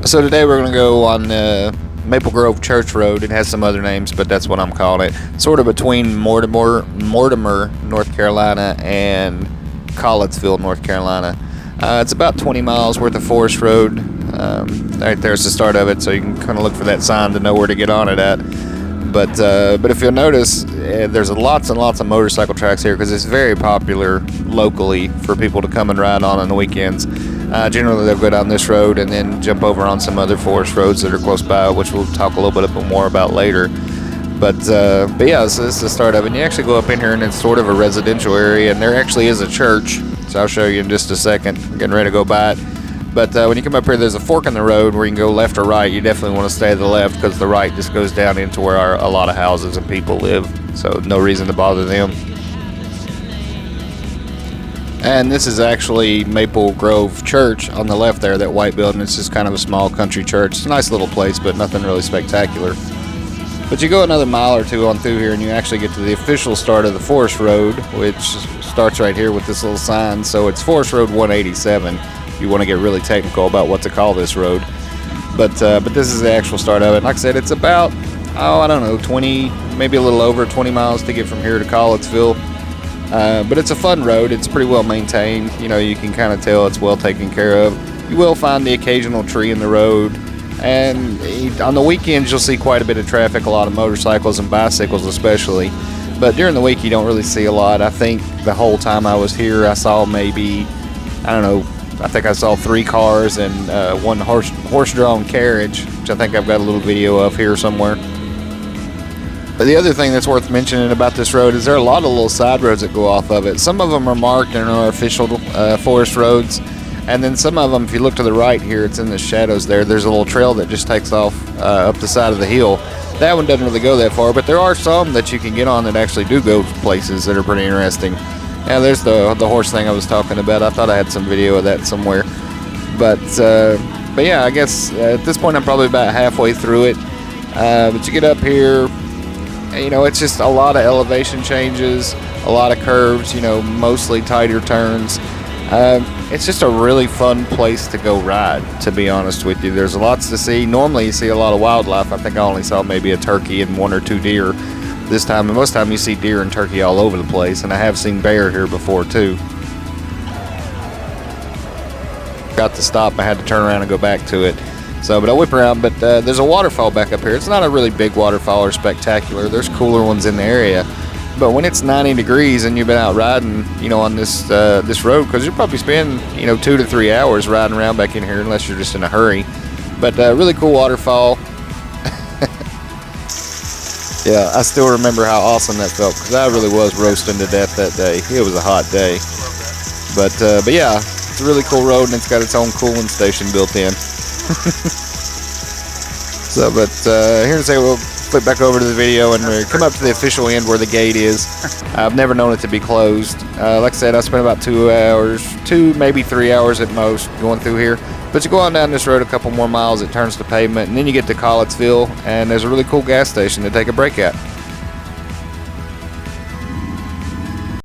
So today we're going to go on Maple Grove Church Road. It has some other names, but that's what I'm calling it. Sort of between Mortimer, North Carolina, and Collinsville, North Carolina. It's about 20 miles worth of forest road. Right there's the start of it, so you can kind of look for that sign to know where to get on it at. But if you'll notice, there's lots and lots of motorcycle tracks here because it's very popular locally for people to come and ride on the weekends. Generally, they'll go down this road and then jump over on some other forest roads that are close by, which we'll talk a little bit more about later. But yeah, so this is the start of it. And you actually go up in here, and it's sort of a residential area, and there actually is a church. So I'll show you in just a second. I'm getting ready to go by it. But when you come up here, there's a fork in the road where you can go left or right. You definitely want to stay to the left because the right just goes down into where a lot of houses and people live. So no reason to bother them. And this is actually Maple Grove Church on the left there, that white building. It's just kind of a small country church. It's a nice little place, but nothing really spectacular. But you go another mile or two on through here, and you actually get to the official start of the Forest Road, which starts right here with this little sign. So it's Forest Road 187. You want to get really technical about what to call this road, but this is the actual start of it. Like I said, it's about 20, maybe a little over 20 miles to get from here to Collinsville. But it's a fun road. It's pretty well maintained. You know, you can kind of tell it's well taken care of. You will find the occasional tree in the road, and on the weekends you'll see quite a bit of traffic, a lot of motorcycles and bicycles especially. But during the week you don't really see a lot. I think the whole time I was here I saw maybe, I think I saw 3 cars and one horse-drawn carriage, which I think I've got a little video of here somewhere. But the other thing that's worth mentioning about this road is there are a lot of little side roads that go off of it. Some of them are marked and are official forest roads, and then some of them, if you look to the right here, it's in the shadows there, there's a little trail that just takes off up the side of the hill. That one doesn't really go that far, but there are some that you can get on that actually do go places that are pretty interesting. Yeah, there's the horse thing I was talking about. I thought I had some video of that somewhere. But yeah, I guess at this point I'm probably about halfway through it. But you get up here, it's just a lot of elevation changes, a lot of curves, mostly tighter turns. It's just a really fun place to go ride, to be honest with you. There's lots to see. Normally you see a lot of wildlife. I think I only saw maybe a turkey and 1 or 2 deer this time, and most of the time you see deer and turkey all over the place, and I have seen bear here before too. Got to stop, I had to turn around and go back to it. But I whip around, but there's a waterfall back up here. It's not a really big waterfall or spectacular. There's cooler ones in the area, but when it's 90 degrees and you've been out riding, on this road, because you'll probably spend 2 to 3 hours riding around back in here unless you're just in a hurry. But really cool waterfall. Yeah, I still remember how awesome that felt because I really was roasting to death that day. It was a hot day. But yeah, it's a really cool road, and it's got its own cooling station built in. Here to say we'll flip back over to the video and come up to the official end where the gate is. I've never known it to be closed. Like I said, I spent about 2 hours, maybe 3 hours at most going through here. But you go on down this road a couple more miles, it turns to pavement, and then you get to Collinsville, and there's a really cool gas station to take a break at.